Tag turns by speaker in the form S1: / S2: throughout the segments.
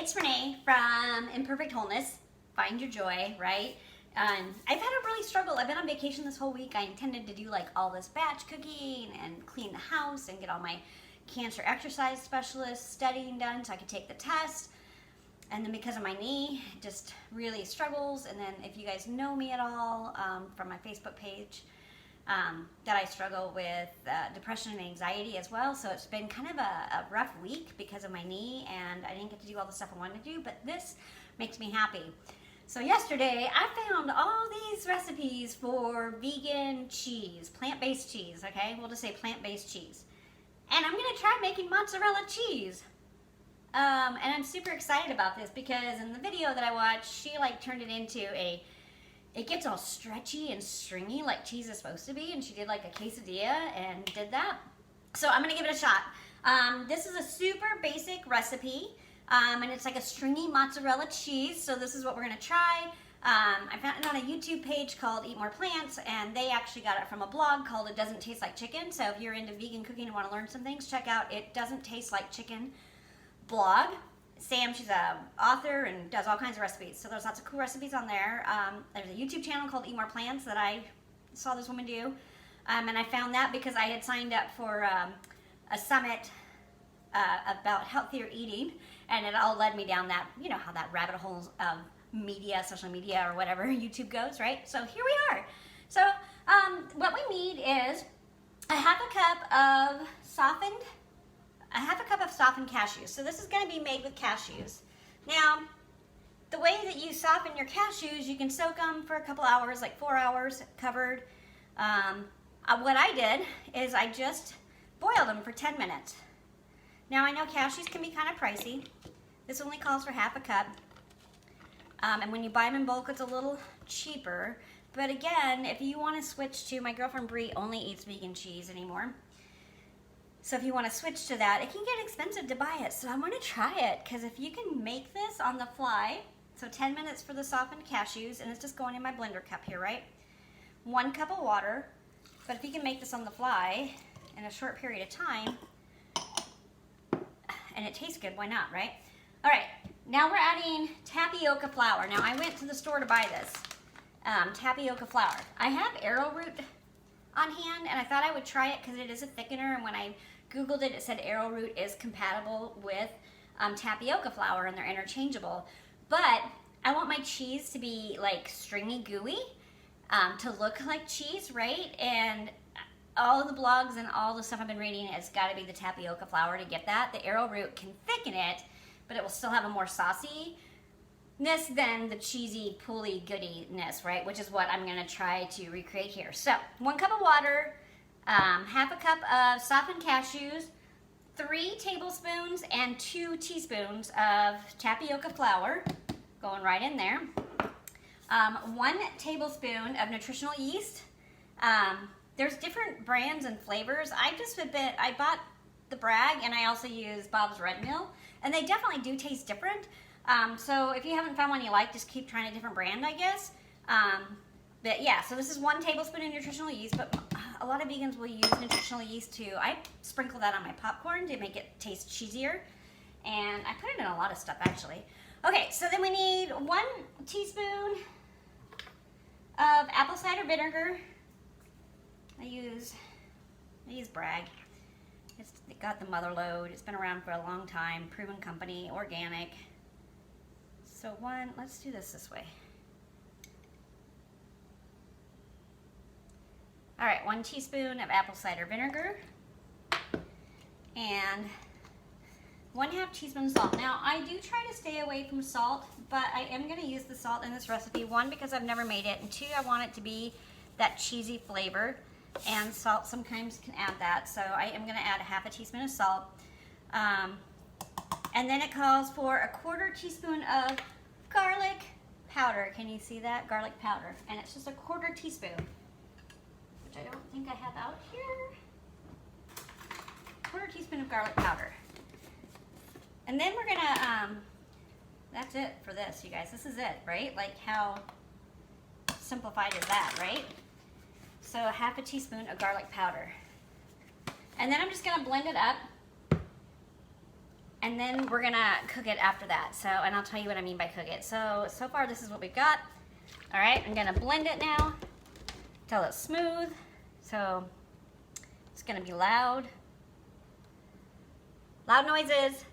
S1: it's Renee from Imperfect Wholeness. Find your joy, right? I've had a really struggle. I've been on vacation this whole week. I intended to do like all this batch cooking and clean the house and get all my cancer exercise specialist studying done so I could take the test. And then because of my knee, it just really struggles. And then if you guys know me at all from my Facebook page, that I struggle with depression and anxiety as well. So it's been kind of a rough week because of my knee, and I didn't get to do all the stuff I wanted to do, but this makes me happy. So yesterday I found all these recipes for vegan cheese, plant-based cheese, okay? We'll just say plant-based cheese. And I'm gonna try making mozzarella cheese. And I'm super excited about this because in the video that I watched, she like turned it into it gets all stretchy and stringy like cheese is supposed to be, and she did like a quesadilla and did that. So I'm gonna give it a shot. This is a super basic recipe, and it's like a stringy mozzarella cheese, so this is what we're gonna try. I found it on a YouTube page called Eat More Plants, and they actually got it from a blog called It Doesn't Taste Like Chicken. So if you're into vegan cooking and want to learn some things, check out It Doesn't Taste Like Chicken blog. Sam, she's a author and does all kinds of recipes, so there's lots of cool recipes on there. There's a YouTube channel called Eat More Plants that I saw this woman do, and I found that because I had signed up for a summit about healthier eating, and it all led me down that, you know how that rabbit hole of media, social media, or whatever YouTube goes, right? So here we are. So what we need is a half a cup of softened cashews. So this is going to be made with cashews. Now, the way that you soften your cashews, you can soak them for a couple hours, like 4 hours covered. What I did is I just boiled them for 10 minutes. Now, I know cashews can be kind of pricey. This only calls for half a cup. And when you buy them in bulk, it's a little cheaper. But again, if you want to switch to, my girlfriend Brie only eats vegan cheese anymore. So if you want to switch to that, it can get expensive to buy it. So I'm going to try it, because if you can make this on the fly, so 10 minutes for the softened cashews, and it's just going in my blender cup here, right? 1 cup of water. But if you can make this on the fly in a short period of time, and it tastes good, why not, right? All right, now we're adding tapioca flour. Now I went to the store to buy this tapioca flour. I have arrowroot on hand, and I thought I would try it because it is a thickener, and when I Googled it, it said arrowroot is compatible with tapioca flour, and they're interchangeable. But I want my cheese to be like stringy gooey, to look like cheese, right? And all the blogs and all the stuff I've been reading, it's got to be the tapioca flour to get that. The arrowroot can thicken it, but it will still have a more sauciness than the cheesy, pooly goodiness, right? Which is what I'm going to try to recreate here. So 1 cup of water, half a cup of softened cashews, 3 tablespoons and 2 teaspoons of tapioca flour going right in there. 1 tablespoon of nutritional yeast. There's different brands and flavors. I bought the Bragg, and I also use Bob's Red Mill, and they definitely do taste different. So if you haven't found one you like, just keep trying a different brand, I guess. But yeah, so this is 1 tablespoon of nutritional yeast, but a lot of vegans will use nutritional yeast too. I sprinkle that on my popcorn to make it taste cheesier, and I put it in a lot of stuff actually. Okay, so then we need 1 teaspoon of apple cider vinegar. I use Bragg. It's got the mother load. It's been around for a long time. Proven company, organic. So let's do this way. All right, 1 teaspoon of apple cider vinegar and 1/2 teaspoon of salt. Now, I do try to stay away from salt, but I am going to use the salt in this recipe. 1, because I've never made it, and 2, I want it to be that cheesy flavor, and salt sometimes can add that. So I am going to add 1/2 teaspoon of salt. And then it calls for 1/4 teaspoon of garlic powder. Can you see that? Garlic powder. And it's just 1/4 teaspoon, which I don't think I have out here. 1/4 teaspoon of garlic powder. And then we're gonna, that's it for this, you guys. This is it, right? Like, how simplified is that, right? So 1/2 teaspoon of garlic powder. And then I'm just gonna blend it up. And then we're gonna cook it after that. So, and I'll tell you what I mean by cook it. So far this is what we've got. All right, I'm gonna blend it now till it's smooth. So it's gonna be loud. Loud noises.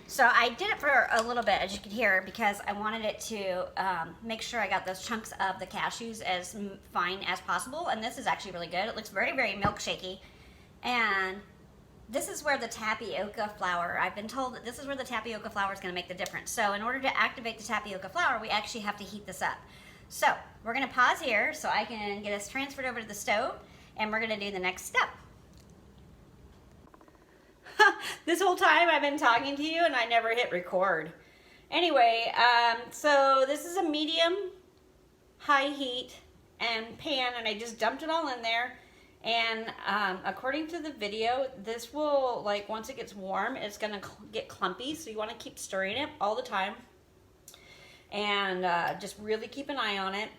S1: So I did it for a little bit, as you can hear, because I wanted it to make sure I got those chunks of the cashews as fine as possible. And this is actually really good. It looks very, very milkshakey. And this is where the tapioca flour, I've been told that this is where the tapioca flour is going to make the difference. So in order to activate the tapioca flour, we actually have to heat this up. So we're going to pause here so I can get us transferred over to the stove, and we're going to do the next step. This whole time I've been talking to you and I never hit record. Anyway, so this is a medium high heat and pan, and I just dumped it all in there. And according to the video, this will, like, once it gets warm, it's gonna get clumpy. So you wanna keep stirring it all the time. And just really keep an eye on it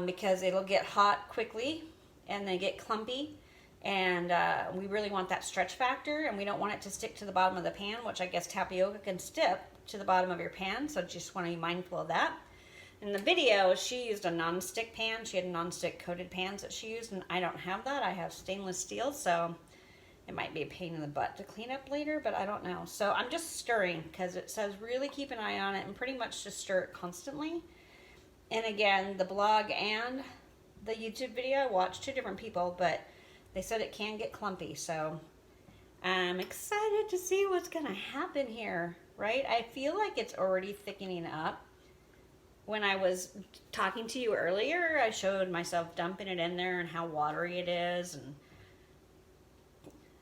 S1: because it'll get hot quickly and then get clumpy. And we really want that stretch factor, and we don't want it to stick to the bottom of the pan, which I guess tapioca can stick to the bottom of your pan, so just want to be mindful of that. In the video, she used a non-stick pan. She had non-stick coated pans that she used, and I don't have that. I have stainless steel, so it might be a pain in the butt to clean up later, but I don't know. So I'm just stirring because it says really keep an eye on it and pretty much just stir it constantly. And again, the blog and the YouTube video, I watched two different people, but they said it can get clumpy, so I'm excited to see what's gonna happen here, right? I feel like it's already thickening up. When I was talking to you earlier, I showed myself dumping it in there and how watery it is,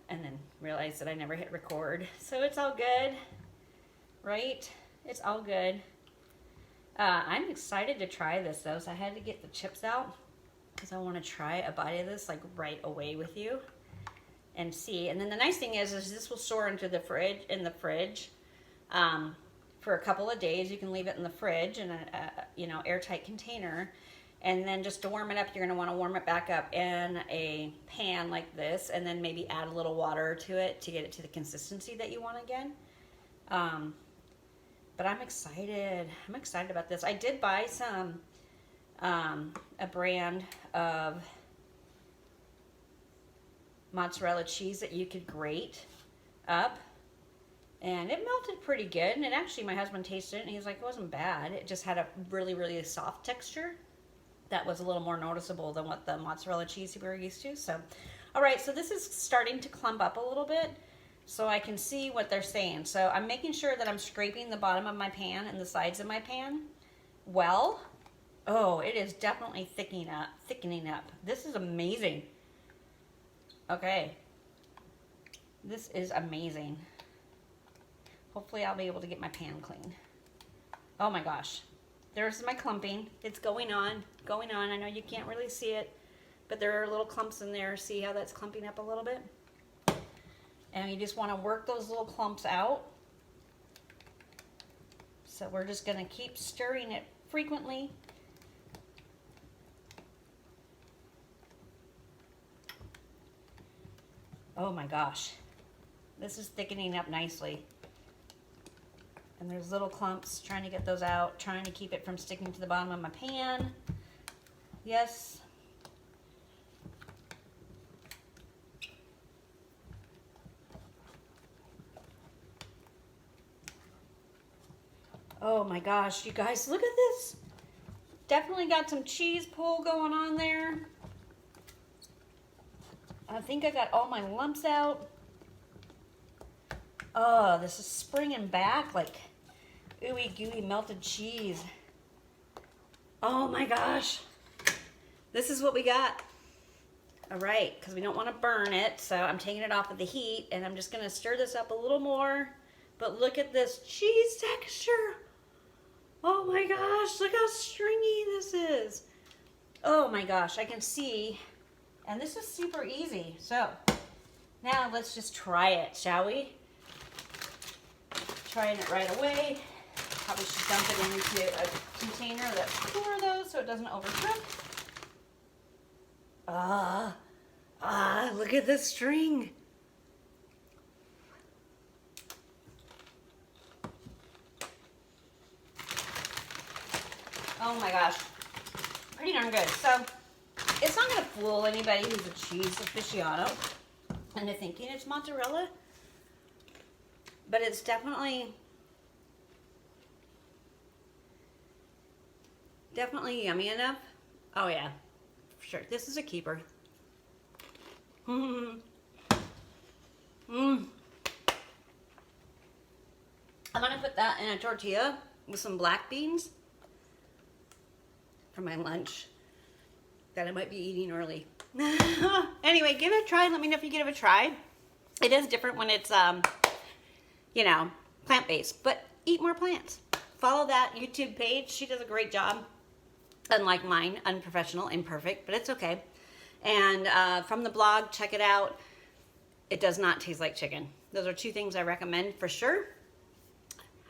S1: and then realized that I never hit record. So it's all good, right? It's all good. I'm excited to try this though, so I had to get the chips out, because I want to try a bite of this like right away with you and see. And then the nice thing is this will store into the fridge, for a couple of days. You can leave it in the fridge in a airtight container, and then just to warm it up, you're going to want to warm it back up in a pan like this, and then maybe add a little water to it to get it to the consistency that you want again. But I'm excited. I'm excited about this. I did buy some a brand of mozzarella cheese that you could grate up, and it melted pretty good. And actually, my husband tasted it and he was like, it wasn't bad. It just had a really, really soft texture that was a little more noticeable than what the mozzarella cheese we were used to. So, all right, so this is starting to clump up a little bit, so I can see what they're saying. So I'm making sure that I'm scraping the bottom of my pan and the sides of my pan well. Oh, it is definitely thickening up. This is amazing. Okay. This is amazing. Hopefully I'll be able to get my pan clean. Oh my gosh. There's my clumping. It's going on. I know you can't really see it, but there are little clumps in there. See how that's clumping up a little bit? And you just want to work those little clumps out. So we're just going to keep stirring it frequently. Oh my gosh, this is thickening up nicely. And there's little clumps, trying to get those out, trying to keep it from sticking to the bottom of my pan. Yes. Oh my gosh, you guys, look at this. Definitely got some cheese pull going on there. I think I got all my lumps out. Oh, this is springing back like ooey gooey melted cheese. Oh my gosh. This is what we got. All right, because we don't want to burn it, so I'm taking it off of the heat, and I'm just going to stir this up a little more. But look at this cheese texture. Oh my gosh, look how stringy this is. Oh my gosh, I can see. And this is super easy. So now let's just try it, shall we? Trying it right away. Probably should dump it into a container that's cooler though, so it doesn't overcook. Look at this string. Oh my gosh, pretty darn good. So it's not gonna fool anybody who's a cheese aficionado into thinking it's mozzarella, but it's definitely yummy enough. Oh yeah, for sure. This is a keeper. I'm gonna put that in a tortilla with some black beans for my lunch that I might be eating early. Anyway, give it a try. Let me know if you give it a try. It is different when it's, you know, plant-based, but eat more plants. Follow that YouTube page. She does a great job. Unlike mine, unprofessional, imperfect, but it's okay. And from the blog, check it out. It does not taste like chicken. Those are two things I recommend for sure.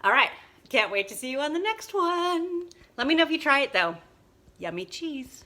S1: All right, can't wait to see you on the next one. Let me know if you try it though. Yummy cheese.